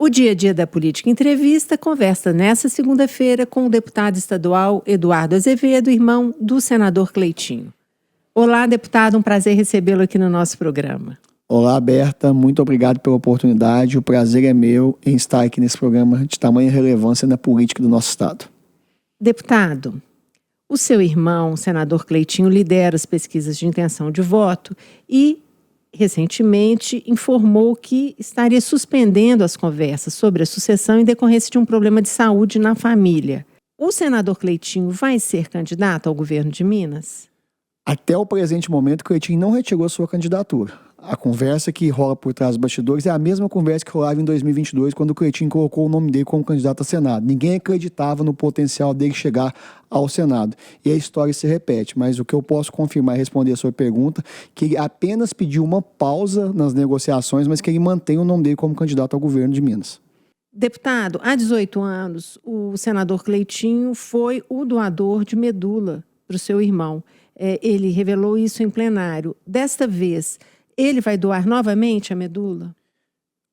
O Dia a Dia da Política Entrevista conversa nesta segunda-feira com o deputado estadual Eduardo Azevedo, irmão do senador Cleitinho. Olá, deputado, um prazer recebê-lo aqui no nosso programa. Olá, Berta, muito obrigado pela oportunidade. O prazer é meu em estar aqui nesse programa de tamanha relevância na política do nosso estado. Deputado, o seu irmão, o senador Cleitinho, lidera as pesquisas de intenção de voto e, recentemente, informou que estaria suspendendo as conversas sobre a sucessão em decorrência de um problema de saúde na família. O senador Cleitinho vai ser candidato ao governo de Minas? Até o presente momento, o Cleitinho não retirou sua candidatura. A conversa que rola por trás dos bastidores é a mesma conversa que rolava em 2022, quando o Cleitinho colocou o nome dele como candidato a Senado. Ninguém acreditava no potencial dele chegar ao Senado. E a história se repete, mas o que eu posso confirmar e responder a sua pergunta, que ele apenas pediu uma pausa nas negociações, mas que ele mantém o nome dele como candidato ao governo de Minas. Deputado, há 18 anos, o senador Cleitinho foi o doador de medula para o seu irmão. Ele revelou isso em plenário. Desta vez, ele vai doar novamente a medula?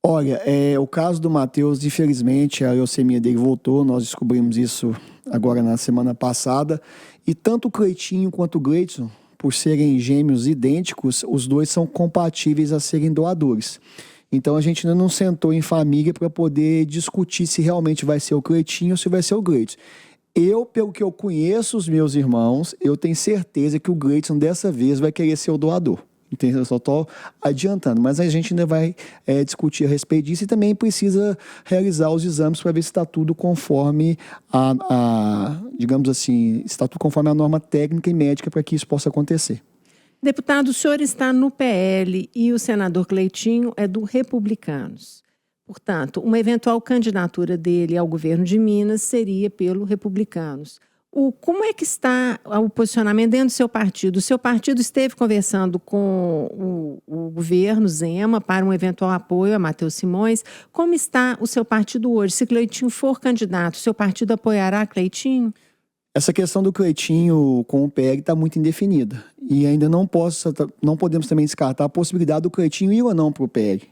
Olha, o caso do Matheus, infelizmente, a leucemia dele voltou. Nós descobrimos isso agora na semana passada. E tanto o Cleitinho quanto o Gleidson, por serem gêmeos idênticos, os dois são compatíveis a serem doadores. Então a gente ainda não sentou em família para poder discutir se realmente vai ser o Cleitinho ou se vai ser o Gleidson. Pelo que eu conheço os meus irmãos, eu tenho certeza que o Gleidson dessa vez vai querer ser o doador. Entendeu? Eu só estou adiantando, mas a gente ainda vai discutir a respeito disso e também precisa realizar os exames para ver se está tudo conforme digamos assim, está tudo conforme a norma técnica e médica para que isso possa acontecer. Deputado, o senhor está no PL e o senador Cleitinho é do Republicanos. Portanto, uma eventual candidatura dele ao governo de Minas seria pelo Republicanos. Como é que está o posicionamento dentro do seu partido? O seu partido esteve conversando com o governo Zema para um eventual apoio a Matheus Simões. Como está o seu partido hoje? Se Cleitinho for candidato, o seu partido apoiará Cleitinho? Essa questão do Cleitinho com o PL está muito indefinida. E ainda não podemos também descartar a possibilidade do Cleitinho ir ou não para o PL.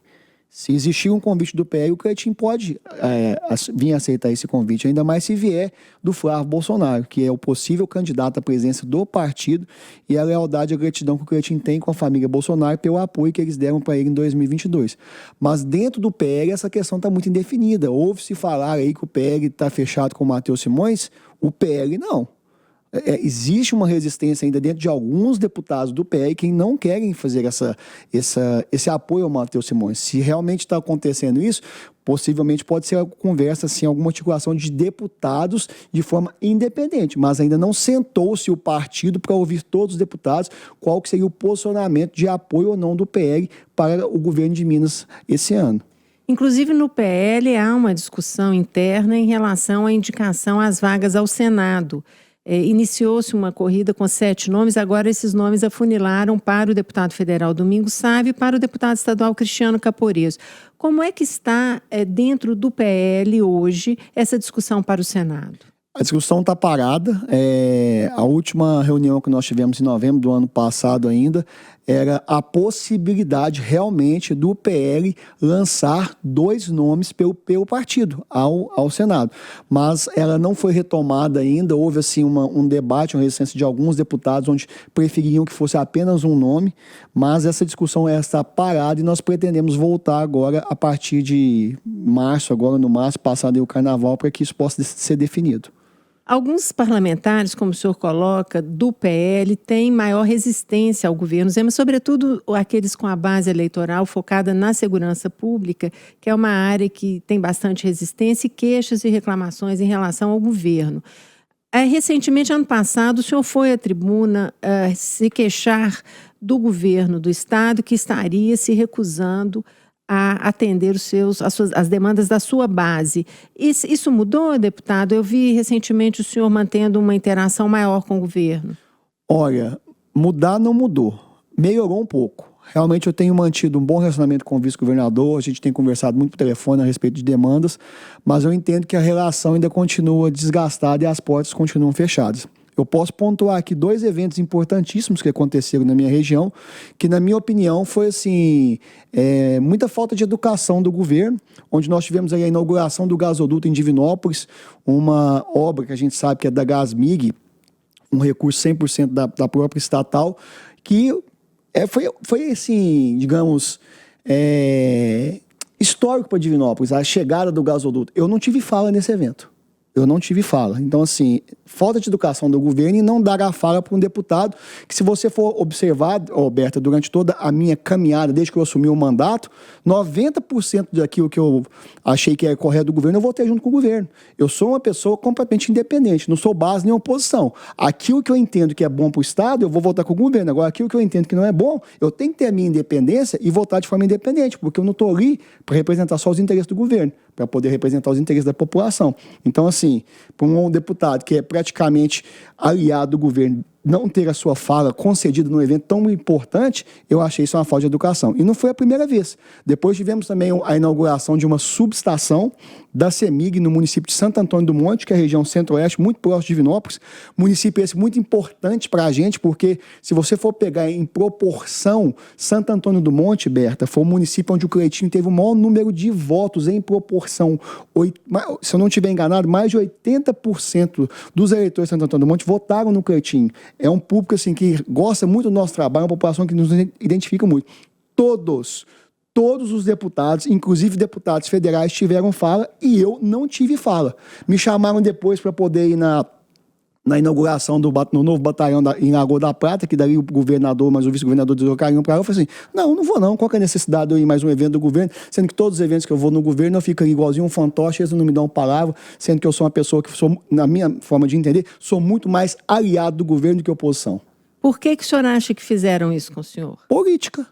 Se existir um convite do PL, o Cleitinho pode vir aceitar esse convite, ainda mais se vier do Flávio Bolsonaro, que é o possível candidato à presidência do partido, e a lealdade e a gratidão que o Cleitinho tem com a família Bolsonaro pelo apoio que eles deram para ele em 2022. Mas dentro do PL, essa questão está muito indefinida. Ouve-se falar aí que o PL está fechado com o Matheus Simões, o PL não. Existe uma resistência ainda dentro de alguns deputados do PL que não querem fazer esse apoio ao Matheus Simões. Se realmente está acontecendo isso, possivelmente pode ser conversa, assim, alguma articulação de deputados de forma independente, mas ainda não sentou-se o partido para ouvir todos os deputados qual que seria o posicionamento de apoio ou não do PL para o governo de Minas esse ano. Inclusive, no PL há uma discussão interna em relação à indicação às vagas ao Senado. Iniciou-se uma corrida com 7 nomes, agora esses nomes afunilaram para o deputado federal Domingos Sávio e para o deputado estadual Cristiano Caporeso. Como é que está dentro do PL hoje essa discussão para o Senado? A discussão está parada. A última reunião que nós tivemos em novembro do ano passado ainda era a possibilidade realmente do PL lançar 2 nomes pelo partido ao Senado. Mas ela não foi retomada ainda. Houve assim, um debate, uma resistência de alguns deputados onde preferiam que fosse apenas um nome, mas essa discussão está parada e nós pretendemos voltar agora a partir de março, agora no março, passado aí o carnaval, para que isso possa ser definido. Alguns parlamentares, como o senhor coloca, do PL, têm maior resistência ao governo Zema, sobretudo aqueles com a base eleitoral focada na segurança pública, que é uma área que tem bastante resistência e queixas e reclamações em relação ao governo. Recentemente, ano passado, o senhor foi à tribuna se queixar do governo do Estado, que estaria se recusando a atender as demandas da sua base. Isso mudou, deputado? Eu vi recentemente o senhor mantendo uma interação maior com o governo. Olha, mudar não mudou. Melhorou um pouco. Realmente eu tenho mantido um bom relacionamento com o vice-governador, a gente tem conversado muito por telefone a respeito de demandas, mas eu entendo que a relação ainda continua desgastada e as portas continuam fechadas. Eu posso pontuar aqui 2 eventos importantíssimos que aconteceram na minha região, que na minha opinião foi assim, muita falta de educação do governo, onde nós tivemos aí a inauguração do gasoduto em Divinópolis, uma obra que a gente sabe que é da Gasmig, um recurso 100% da própria estatal, que foi assim, digamos, histórico para Divinópolis, a chegada do gasoduto. Eu não tive fala nesse evento. Eu não tive fala. Então, assim, falta de educação do governo e não dar a fala para um deputado que, se você for observar, Roberta, durante toda a minha caminhada, desde que eu assumi o mandato, 90% daquilo que eu achei que é correto do governo, eu votei junto com o governo. Eu sou uma pessoa completamente independente, não sou base nem oposição. Aquilo que eu entendo que é bom para o Estado, eu vou votar com o governo. Agora, aquilo que eu entendo que não é bom, eu tenho que ter a minha independência e votar de forma independente, porque eu não estou ali para representar só os interesses do governo, para poder representar os interesses da população. Então, assim, para um deputado que é praticamente aliado do governo não ter a sua fala concedida num evento tão importante, eu achei isso uma falta de educação. E não foi a primeira vez. Depois tivemos também a inauguração de uma subestação da CEMIG no município de Santo Antônio do Monte, que é a região centro-oeste, muito próximo de Divinópolis. Município esse muito importante para a gente, porque se você for pegar em proporção, Santo Antônio do Monte, Berta, foi o município onde o Cleitinho teve o maior número de votos em proporção. Se eu não estiver enganado, mais de 80% dos eleitores de Santo Antônio do Monte votaram no Cleitinho. É um público assim, que gosta muito do nosso trabalho, uma população que nos identifica muito. Todos os deputados, inclusive deputados federais, tiveram fala e eu não tive fala. Me chamaram depois para poder ir na inauguração no novo batalhão em Lagoa da Prata, que dali o governador, mas o vice-governador deslocaram para lá. Eu falei assim, não vou não, qual que é a necessidade de eu ir mais um evento do governo, sendo que todos os eventos que eu vou no governo eu fico igualzinho um fantoche, eles não me dão palavra, sendo que eu sou uma pessoa que, na minha forma de entender, sou muito mais aliado do governo do que oposição. Por que o senhor acha que fizeram isso com o senhor? Política,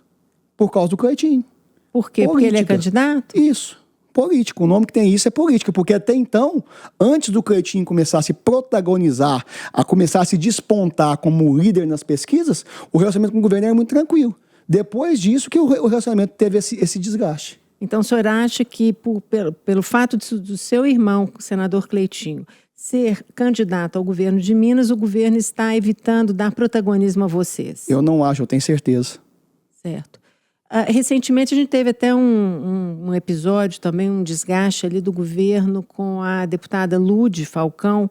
por causa do Cleitinho. Por quê? Política. Porque ele é candidato? Isso. Político, o nome que tem isso é política, porque até então, antes do Cleitinho começar a se protagonizar, a começar a se despontar como líder nas pesquisas, o relacionamento com o governo era muito tranquilo. Depois disso que o relacionamento teve esse desgaste. Então o senhor acha que pelo fato do seu irmão, o senador Cleitinho, ser candidato ao governo de Minas, o governo está evitando dar protagonismo a vocês? Eu não acho, eu tenho certeza. Certo. Recentemente a gente teve até um episódio também, um desgaste ali do governo com a deputada Lude Falcão.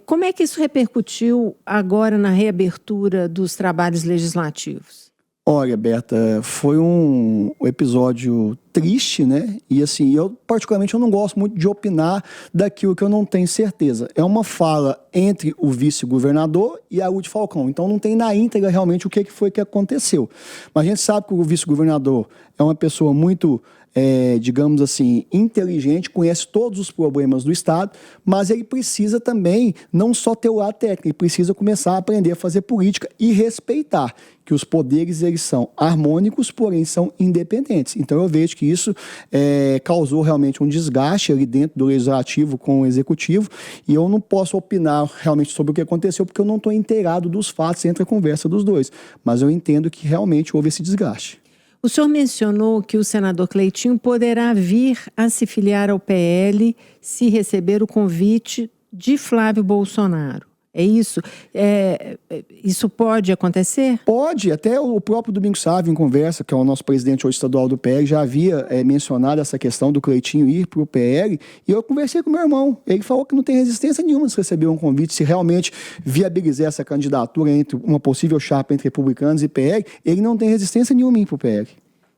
Como é que isso repercutiu agora na reabertura dos trabalhos legislativos? Olha, Berta, foi um episódio triste, né? E assim, eu particularmente eu não gosto muito de opinar daquilo que eu não tenho certeza. É uma fala entre o vice-governador e a Lude Falcão. Então não tem na íntegra realmente o que foi que aconteceu. Mas a gente sabe que o vice-governador é uma pessoa muito, digamos assim, inteligente, conhece todos os problemas do Estado, mas ele precisa também não só ter o lado técnico, ele precisa começar a aprender a fazer política e respeitar que os poderes eles são harmônicos, porém são independentes. Então eu vejo que isso causou realmente um desgaste ali dentro do legislativo com o executivo, e eu não posso opinar realmente sobre o que aconteceu, porque eu não estou inteirado dos fatos entre a conversa dos dois, mas eu entendo que realmente houve esse desgaste. O senhor mencionou que o senador Cleitinho poderá vir a se filiar ao PL se receber o convite de Flávio Bolsonaro. É isso? Isso pode acontecer? Pode. Até o próprio Domingos Sávio, em conversa, que é o nosso presidente hoje estadual do PL, já havia mencionado essa questão do Cleitinho ir para o PL. E eu conversei com meu irmão. Ele falou que não tem resistência nenhuma se receber um convite, se realmente viabilizar essa candidatura entre uma possível chapa entre republicanos e PL, ele não tem resistência nenhuma em ir para o PL.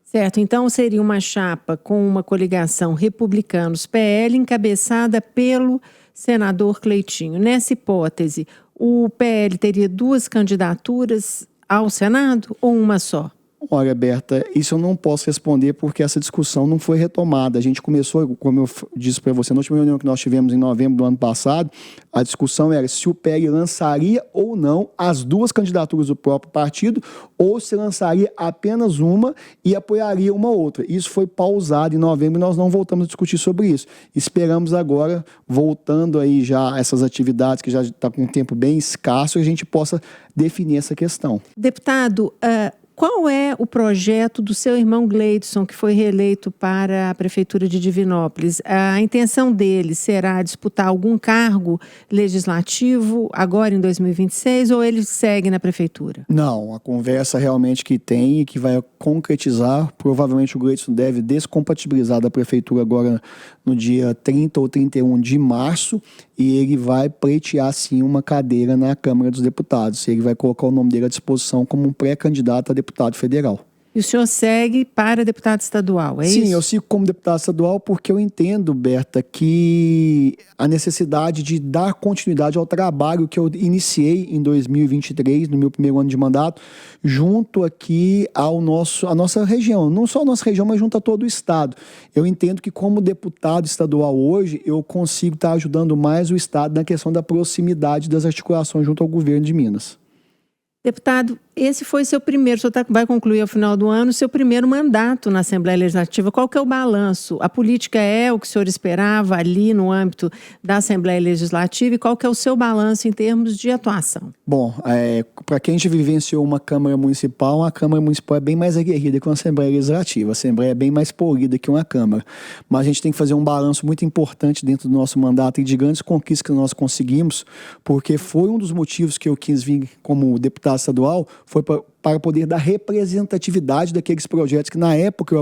Certo. Então seria uma chapa com uma coligação republicanos-PL encabeçada pelo senador Cleitinho. Nessa hipótese, o PL teria 2 candidaturas ao Senado ou uma só? Olha, Berta, isso eu não posso responder porque essa discussão não foi retomada. A gente começou, como eu disse para você, na última reunião que nós tivemos em novembro do ano passado, a discussão era se o PL lançaria ou não as 2 candidaturas do próprio partido ou se lançaria apenas uma e apoiaria uma outra. Isso foi pausado em novembro e nós não voltamos a discutir sobre isso. Esperamos agora, voltando aí já essas atividades que já está com um tempo bem escasso, a gente possa definir essa questão. Deputado, qual é o projeto do seu irmão Gleidson, que foi reeleito para a Prefeitura de Divinópolis? A intenção dele será disputar algum cargo legislativo agora em 2026 ou ele segue na Prefeitura? Não, a conversa realmente que tem e que vai concretizar, provavelmente o Gleidson deve descompatibilizar da Prefeitura agora no dia 30 ou 31 de março e ele vai pleitear sim uma cadeira na Câmara dos Deputados. Ele vai colocar o nome dele à disposição como um pré-candidato a deputado federal. E o senhor segue para deputado estadual, é isso? Sim, eu sigo como deputado estadual porque eu entendo, Berta, que a necessidade de dar continuidade ao trabalho que eu iniciei em 2023, no meu primeiro ano de mandato, junto aqui à nossa região. Não só a nossa região, mas junto a todo o estado. Eu entendo que como deputado estadual hoje, eu consigo estar ajudando mais o estado na questão da proximidade das articulações junto ao governo de Minas. Deputado, esse foi seu primeiro, o senhor vai concluir ao final do ano, seu primeiro mandato na Assembleia Legislativa. Qual que é o balanço? A política é o que o senhor esperava ali no âmbito da Assembleia Legislativa e qual que é o seu balanço em termos de atuação? Bom, para quem já vivenciou uma Câmara Municipal, a Câmara Municipal é bem mais aguerrida que uma Assembleia Legislativa. A Assembleia é bem mais polida que uma Câmara. Mas a gente tem que fazer um balanço muito importante dentro do nosso mandato e de grandes conquistas que nós conseguimos, porque foi um dos motivos que eu quis vir como deputado estadual, foi para poder dar representatividade daqueles projetos que na época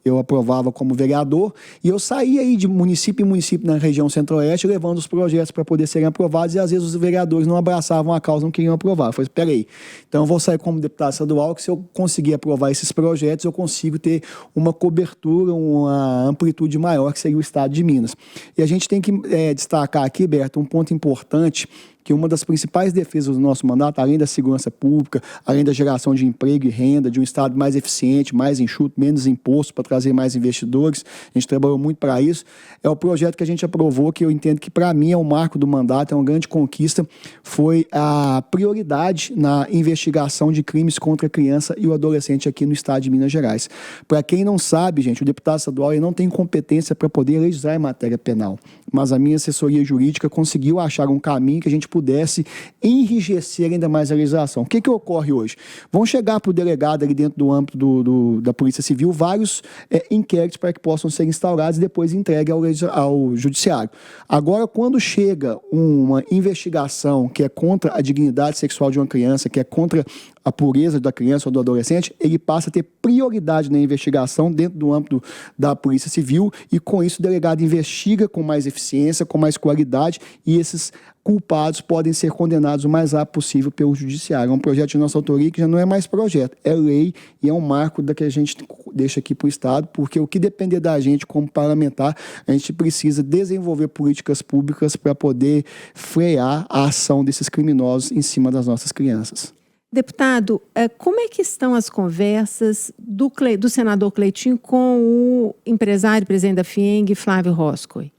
eu aprovava como vereador e eu saía aí de município em município na região centro-oeste levando os projetos para poder serem aprovados e às vezes os vereadores não abraçavam a causa, não queriam aprovar. Eu falei, espera aí, então eu vou sair como deputado estadual que se eu conseguir aprovar esses projetos eu consigo ter uma cobertura, uma amplitude maior que seria o estado de Minas. E a gente tem que destacar aqui, Berto, um ponto importante que uma das principais defesas do nosso mandato, além da segurança pública, além da geração de emprego e renda, de um Estado mais eficiente, mais enxuto, menos imposto para trazer mais investidores, a gente trabalhou muito para isso, é o projeto que a gente aprovou, que eu entendo que para mim é o marco do mandato, é uma grande conquista, foi a prioridade na investigação de crimes contra a criança e o adolescente aqui no Estado de Minas Gerais. Para quem não sabe, gente, o deputado estadual ele não tem competência para poder legislar em matéria penal, mas a minha assessoria jurídica conseguiu achar um caminho que a gente pudesse enrijecer ainda mais a legislação. O que ocorre hoje? Vão chegar para o delegado ali dentro do âmbito da Polícia Civil vários inquéritos para que possam ser instaurados e depois entregues ao judiciário. Agora, quando chega uma investigação que é contra a dignidade sexual de uma criança, que é contra a pureza da criança ou do adolescente, ele passa a ter prioridade na investigação dentro do âmbito da Polícia Civil e com isso o delegado investiga com mais eficiência, com mais qualidade e esses culpados podem ser condenados o mais rápido possível pelo judiciário. É um projeto de nossa autoria que já não é mais projeto, é lei e é um marco da que a gente deixa aqui para o Estado, porque o que depender da gente como parlamentar, a gente precisa desenvolver políticas públicas para poder frear a ação desses criminosos em cima das nossas crianças. Deputado, como é que estão as conversas do senador Cleitinho com o empresário e presidente da FIENG, Flávio Roscoe?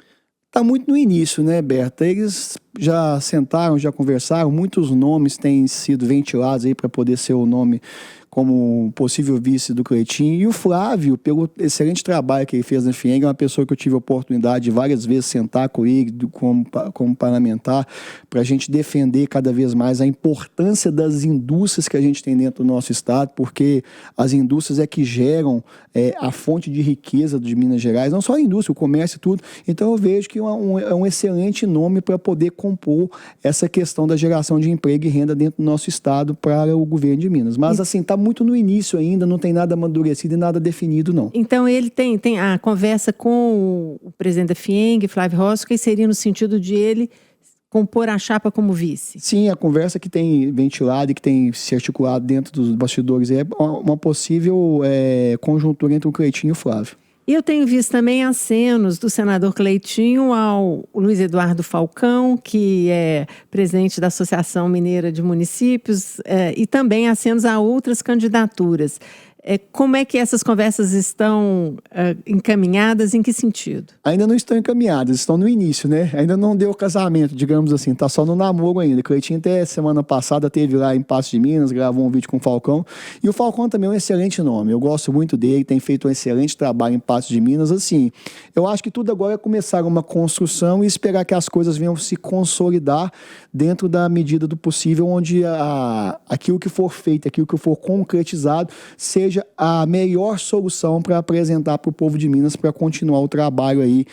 Está muito no início, né, Berta? Eles já sentaram, já conversaram, muitos nomes têm sido ventilados aí para poder ser o nome como possível vice do Cleitinho. E o Flávio, pelo excelente trabalho que ele fez na FIENG, é uma pessoa que eu tive a oportunidade de várias vezes sentar com ele como parlamentar para a gente defender cada vez mais a importância das indústrias que a gente tem dentro do nosso estado, porque as indústrias é que geram a fonte de riqueza de Minas Gerais, não só a indústria, o comércio e tudo. Então eu vejo que é um excelente nome para poder compor essa questão da geração de emprego e renda dentro do nosso estado para o governo de Minas. Mas assim, está muito no início ainda, não tem nada amadurecido e nada definido, não. Então ele tem a conversa com o presidente da FIENG, Flávio Roscoe, seria no sentido de ele compor a chapa como vice? Sim, a conversa que tem ventilado e que tem se articulado dentro dos bastidores é uma possível conjuntura entre o Cleitinho e o Flávio. E eu tenho visto também acenos do senador Cleitinho ao Luiz Eduardo Falcão, que é presidente da Associação Mineira de Municípios, e também acenos a outras candidaturas. Como é que essas conversas estão encaminhadas? Em que sentido? Ainda não estão encaminhadas, estão no início, né? Ainda não deu casamento, digamos assim, tá só no namoro ainda. O Cleitinho até semana passada teve lá em Paços de Minas, gravou um vídeo com o Falcão. E o Falcão também é um excelente nome, eu gosto muito dele, tem feito um excelente trabalho em Paços de Minas. Assim, eu acho que tudo agora é começar uma construção e esperar que as coisas venham se consolidar dentro da medida do possível, onde aquilo que for feito, aquilo que for concretizado, seja a melhor solução para apresentar para o povo de Minas para continuar o trabalho aí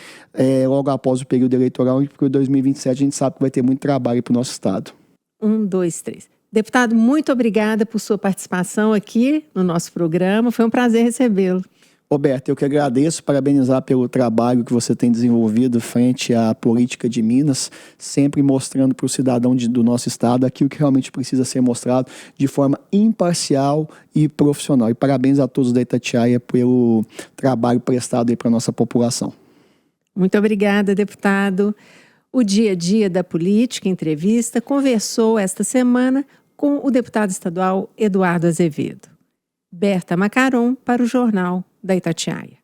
logo após o período eleitoral, porque em 2027 a gente sabe que vai ter muito trabalho para o nosso estado. 1, 2, 3. Deputado, muito obrigada por sua participação aqui no nosso programa. Foi um prazer recebê-lo. Roberto, eu que agradeço, parabenizar pelo trabalho que você tem desenvolvido frente à política de Minas, sempre mostrando para o cidadão do nosso estado aquilo que realmente precisa ser mostrado de forma imparcial e profissional. E parabéns a todos da Itatiaia pelo trabalho prestado aí para a nossa população. Muito obrigada, deputado. O Dia a Dia da Política Entrevista conversou esta semana com o deputado estadual Eduardo Azevedo. Berta Macaron para o Jornal da Itatiaia.